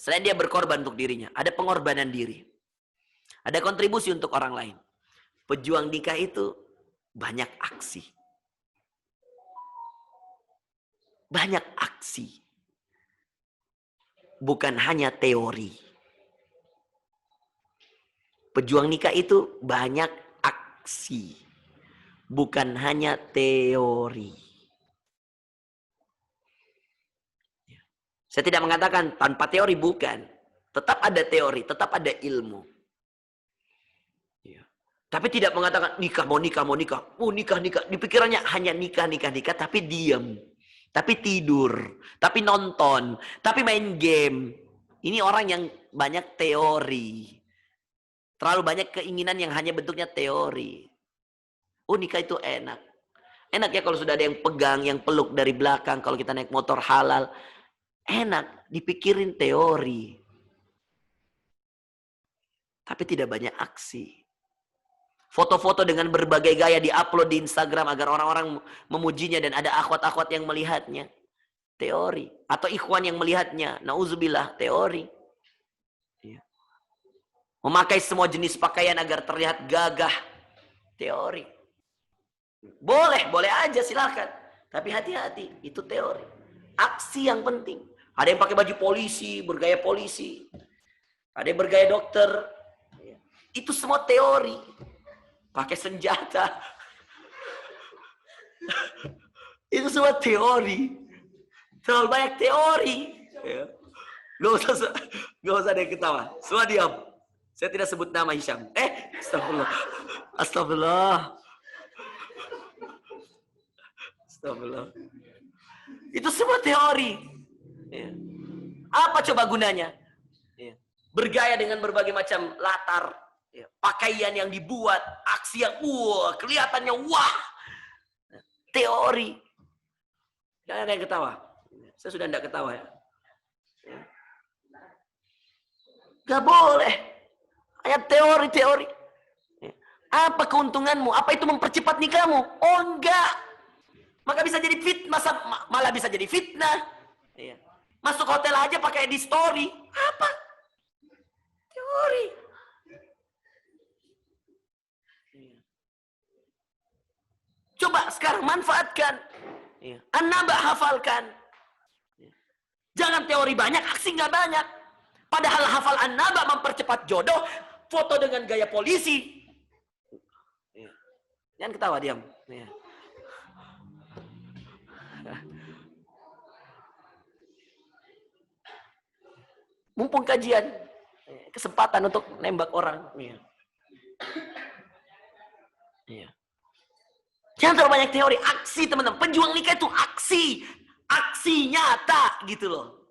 Selain dia berkorban untuk dirinya, ada pengorbanan diri. Ada kontribusi untuk orang lain. Pejuang nikah itu banyak aksi. Banyak aksi. Bukan hanya teori. Pejuang nikah itu banyak aksi. Bukan hanya teori. Saya tidak mengatakan tanpa teori, bukan. Tetap ada teori, tetap ada ilmu. Tapi tidak mengatakan nikah, mau nikah, mau nikah. Oh nikah, nikah. Di pikirannya hanya nikah, nikah, nikah. Tapi diam. Tapi tidur. Tapi nonton. Tapi main game. Ini orang yang banyak teori. Terlalu banyak keinginan yang hanya bentuknya teori. Oh nikah itu enak. Enak ya kalau sudah ada yang pegang, yang peluk dari belakang. Kalau kita naik motor halal. Enak. Dipikirin teori. Tapi tidak banyak aksi. Foto-foto dengan berbagai gaya diupload di Instagram agar orang-orang memujinya dan ada akhwat-akhwat yang melihatnya. Teori. Atau ikhwan yang melihatnya. Nauzubillah, teori. Memakai semua jenis pakaian agar terlihat gagah. Teori. Boleh, boleh aja silakan. Tapi hati-hati, itu teori. Aksi yang penting. Ada yang pakai baju polisi, bergaya polisi. Ada yang bergaya dokter. Itu semua teori. Pakai senjata. Itu semua teori. Terlalu banyak teori. Gak usah ada yang ketawa. Semua diam. Saya tidak sebut nama Hisham. Astagfirullah. Astagfirullah. Astagfirullah. Itu semua teori. Apa coba gunanya? Bergaya dengan berbagai macam latar. Pakaian yang dibuat. Aksi yang kelihatannya wah. Teori. Jangan ada yang ketawa. Saya sudah tidak ketawa ya. Gak boleh. Hanya teori-teori. Apa keuntunganmu? Apa itu mempercepat nikahmu? Oh enggak. Maka bisa jadi fitnah, malah bisa jadi fitnah. Masuk hotel aja pakai di story. Apa? Teori. Coba sekarang manfaatkan. An-Naba hafalkan. Jangan teori banyak, aksi nggak banyak. Padahal hafal An-Naba mempercepat jodoh, foto dengan gaya polisi. Jangan ketawa, diam. Mumpung kajian, kesempatan untuk nembak orang. Jangan terlalu banyak teori, aksi teman-teman. Penjuang nikah itu aksi. Aksi nyata gitu loh.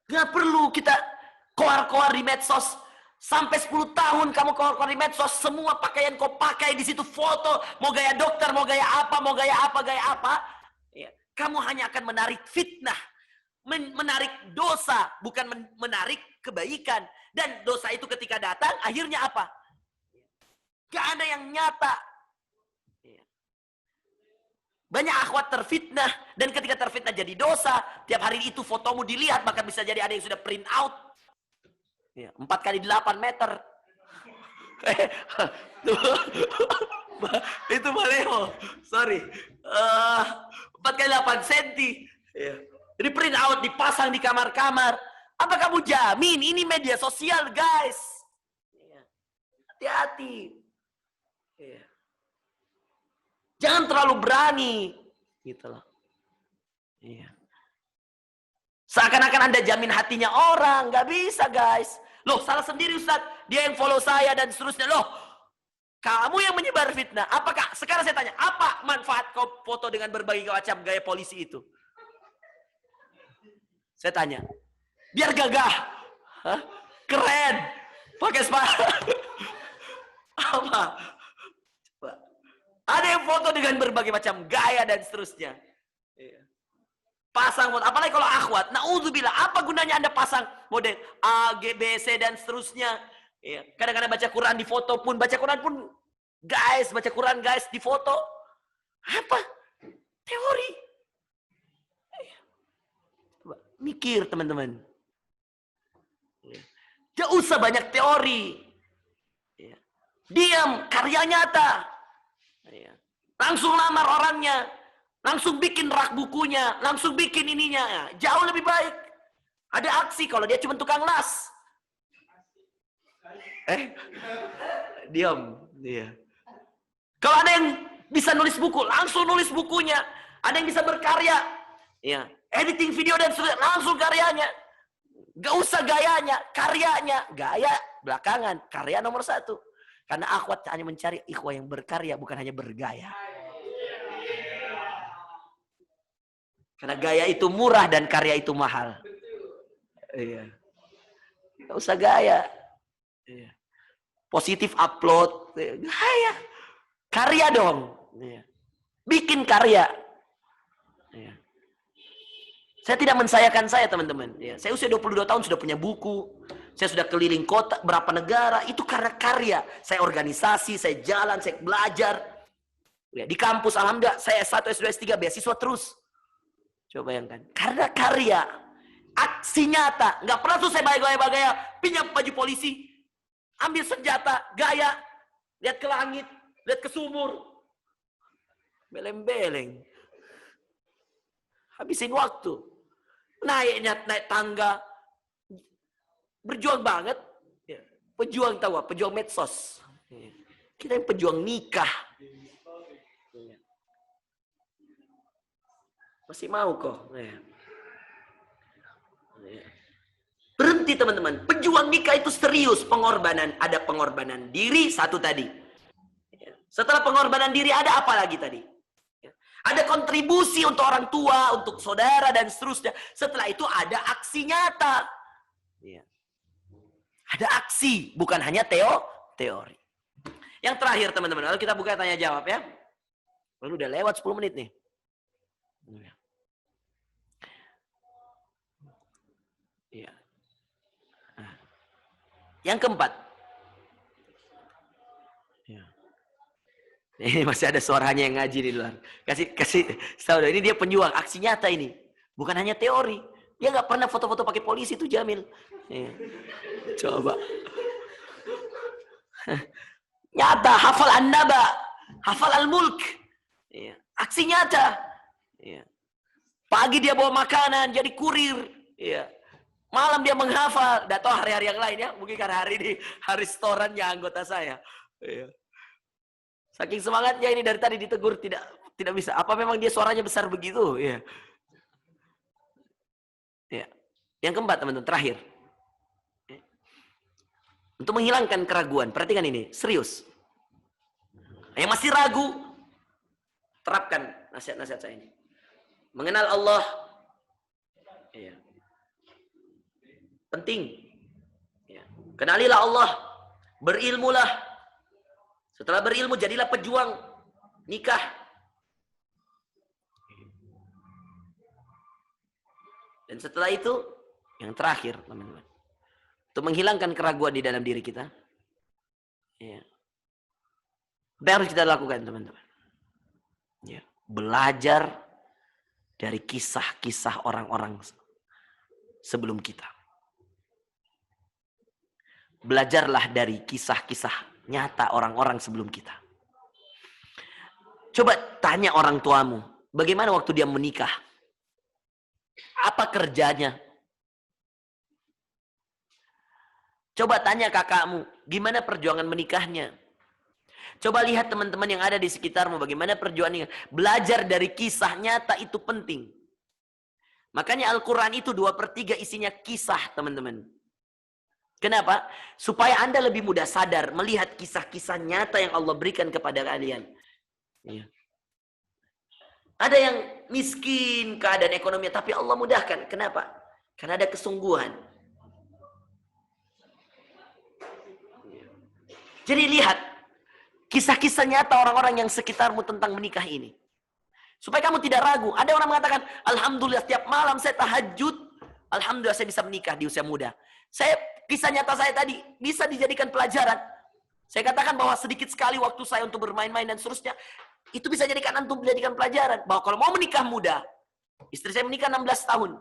Gak perlu kita koar-koar di medsos. Sampai 10 tahun kamu koar-koar di medsos. Semua pakaian kau pakai di situ foto. Mau gaya dokter, mau gaya apa, mau gaya apa, gaya apa. Kamu hanya akan menarik fitnah. Menarik dosa. Bukan menarik kebaikan. Dan dosa itu ketika datang, akhirnya apa? Gak ada yang nyata. Banyak akhwat terfitnah. Dan ketika terfitnah jadi dosa. Tiap hari itu fotomu dilihat. Bahkan bisa jadi ada yang sudah print out. 4x8 meter. Itu Maleo. Sorry. 4x8 senti. Jadi print out. Dipasang di kamar-kamar. Apa kamu jamin? Ini media sosial guys. Hati-hati. Jangan terlalu berani. Gitu loh. Seakan-akan Anda jamin hatinya orang. Gak bisa guys. Loh salah sendiri Ustaz. Dia yang follow saya dan seterusnya. Loh. Kamu yang menyebar fitnah. Apakah, sekarang saya tanya. Apa manfaat kau foto dengan berbagai macam gaya polisi itu? Saya tanya. Biar gagah. Keren. Pakai sepatu. Apa? Ada yang foto dengan berbagai macam gaya dan seterusnya. Pasang foto. Apalagi kalau akhwat. Na'udzubillah. Apa gunanya Anda pasang model A, G, B, C dan seterusnya. Kadang-kadang baca Quran di foto pun. Baca Quran pun guys. Baca Quran guys di foto. Apa? Teori. Mikir teman-teman. Gak usah banyak teori. Diam. Karya nyata. Langsung lamar orangnya. Langsung bikin rak bukunya. Langsung bikin ininya. Jauh lebih baik. Ada aksi kalau dia cuma tukang las. Diam. Kalau ada yang bisa nulis buku, langsung nulis bukunya. Ada yang bisa berkarya. Editing video dan sebagainya. Langsung karyanya. Gak usah gayanya. Karyanya. Gaya belakangan. Karya nomor 1. Karena akhwat hanya mencari ikhwah yang berkarya, bukan hanya bergaya. Karena gaya itu murah dan karya itu mahal. Gak usah gaya. Positif upload. Gaya. Karya dong. Bikin karya. Saya tidak mensayakan saya teman-teman. Saya usia 22 tahun sudah punya buku. Saya sudah keliling kota, berapa negara. Itu karena karya. Saya organisasi, saya jalan, saya belajar. Di kampus, alhamdulillah, saya S1, S2, S3, beasiswa terus. Coba bayangkan. Karena karya. Aksi nyata. Nggak pernah tuh saya gaya-gaya. Pinjam baju polisi. Ambil senjata. Gaya. Lihat ke langit. Lihat ke sumur. Beleng-beleng. Habisin waktu. Naik tangga. Berjuang banget. Ya. Pejuang tahu apa? Pejuang medsos. Kita yang pejuang nikah. Masih mau kok. Berhenti teman-teman. Pejuang nikah itu serius. Pengorbanan. Ada pengorbanan diri satu tadi. Setelah pengorbanan diri ada apa lagi tadi? Ada kontribusi untuk orang tua, untuk saudara dan seterusnya. Setelah itu ada aksi nyata. Ada aksi, bukan hanya teori. Yang terakhir teman-teman, lalu kita buka tanya jawab ya. Lalu udah lewat 10 menit nih. Iya. Yang keempat. Ini masih ada suaranya yang ngaji di luar. Kasih tahu, ini dia penjuang aksi nyata ini. Bukan hanya teori. Dia nggak pernah foto-foto pakai polisi itu Jamil. Coba. Nyata, hafal an-naba, hafal al-mulk. Aksi nyata. Pagi dia bawa makanan, jadi kurir. Malam dia menghafal. Tidak tahu hari-hari yang lain ya. Mungkin karena hari ini hari setorannya anggota saya. Saking semangatnya ini dari tadi ditegur tidak bisa. Apa memang dia suaranya besar begitu? Ya. Yang keempat teman-teman, terakhir. Untuk menghilangkan keraguan, perhatikan ini, serius. Yang masih ragu, terapkan nasihat-nasihat saya ini. Mengenal Allah, penting. Kenalilah Allah, berilmulah. Setelah berilmu, jadilah pejuang nikah. Dan setelah itu, yang terakhir, teman-teman. Untuk menghilangkan keraguan di dalam diri kita. Apa yang harus kita lakukan, teman-teman? Belajar dari kisah-kisah orang-orang sebelum kita. Belajarlah dari kisah-kisah nyata orang-orang sebelum kita. Coba tanya orang tuamu, bagaimana waktu dia menikah? Apa kerjanya? Coba tanya kakakmu, gimana perjuangan menikahnya? Coba lihat teman-teman yang ada di sekitarmu, bagaimana perjuangannya. Belajar dari kisah nyata itu penting. Makanya Al-Quran itu 2/3 isinya kisah, teman-teman. Kenapa? Supaya Anda lebih mudah sadar melihat kisah-kisah nyata yang Allah berikan kepada kalian. Ada yang miskin keadaan ekonomi, tapi Allah mudahkan. Kenapa? Karena ada kesungguhan. Jadi lihat kisah-kisah nyata orang-orang yang sekitarmu tentang menikah ini. Supaya kamu tidak ragu. Ada orang mengatakan, alhamdulillah setiap malam saya tahajud, alhamdulillah saya bisa menikah di usia muda. Kisah nyata saya tadi bisa dijadikan pelajaran. Saya katakan bahwa sedikit sekali waktu saya untuk bermain-main dan seterusnya. Itu bisa jadikan antum menjadikan pelajaran. Bahwa kalau mau menikah muda, istri saya menikah 16 tahun.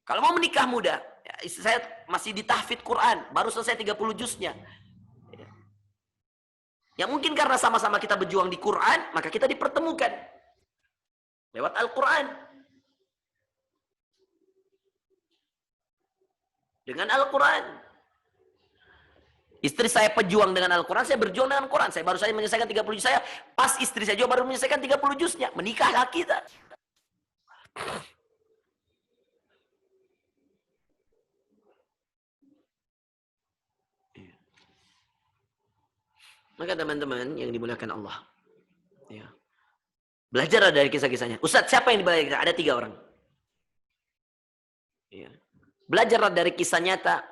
Kalau mau menikah muda, istri saya masih ditahfidz Quran. Baru selesai 30 juznya. Ya mungkin karena sama-sama kita berjuang di Quran, maka kita dipertemukan. Lewat Al-Quran. Dengan Al-Quran. Istri saya pejuang dengan Al-Quran, saya berjuang dengan Al-Quran. Saya baru saja menyelesaikan 30 juz saya, pas istri saya juga baru menyelesaikan 30 juznya. Menikahlah kita. Maka teman-teman yang dimuliakan Allah. Belajar dari kisah-kisahnya. Ustaz, siapa yang dibelajar? Ada 3 orang. Belajarlah dari kisah nyata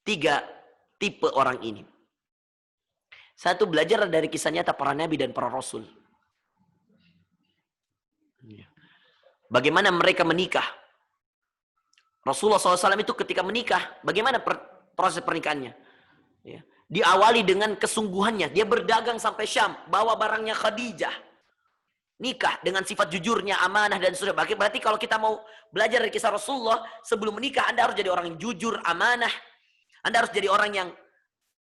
3 tipe orang ini. 1, belajarlah dari kisah nyata para nabi dan para rasul. Bagaimana mereka menikah. Rasulullah SAW itu ketika menikah, bagaimana proses pernikahannya? Diawali dengan kesungguhannya. Dia berdagang sampai Syam, bawa barangnya Khadijah. Nikah dengan sifat jujurnya, amanah dan sebagainya. Berarti kalau kita mau belajar dari kisah Rasulullah, sebelum menikah Anda harus jadi orang yang jujur, amanah. Anda harus jadi orang yang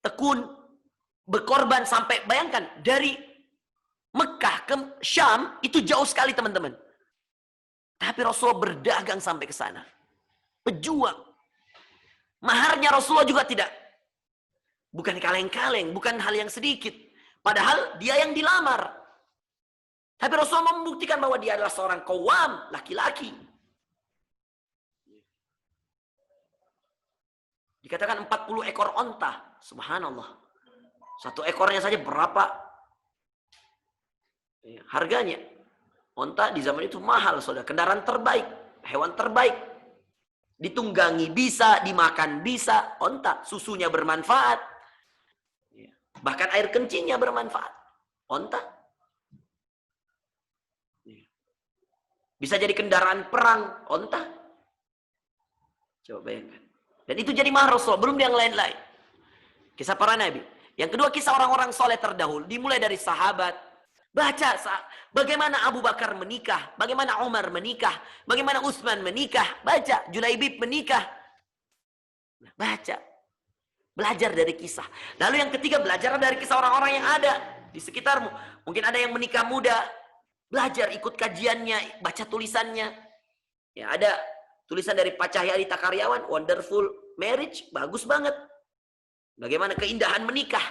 tekun, berkorban sampai, bayangkan, dari Mekah ke Syam, itu jauh sekali teman-teman. Tapi Rasulullah berdagang sampai ke sana. Pejuang. Maharnya Rasulullah juga tidak. Bukan kaleng-kaleng, bukan hal yang sedikit. Padahal dia yang dilamar. Tapi Rasulullah membuktikan bahwa dia adalah seorang qawwam, laki-laki. Dikatakan 40 ekor onta. Subhanallah. Satu ekornya saja berapa harganya? Onta di zaman itu mahal, saudara. Kendaraan terbaik, hewan terbaik. Ditunggangi bisa, dimakan bisa. Onta, susunya bermanfaat. Bahkan air kencingnya bermanfaat. Onta. Bisa jadi kendaraan perang, onta. Coba bayangkan. Dan itu jadi mahar Rasulullah, belum yang lain-lain. Kisah para nabi. Yang kedua, kisah orang-orang soleh terdahulu. Dimulai dari sahabat. Baca bagaimana Abu Bakar menikah, bagaimana Umar menikah, bagaimana Utsman menikah. Baca, Julaibib menikah. Baca. Belajar dari kisah. Lalu yang ketiga, belajar dari kisah orang-orang yang ada di sekitarmu. Mungkin ada yang menikah muda. Belajar, ikut kajiannya, baca tulisannya. Ya, ada tulisan dari Pak Cahyadi Takaryawan, Wonderful Marriage, bagus banget. Bagaimana keindahan menikah.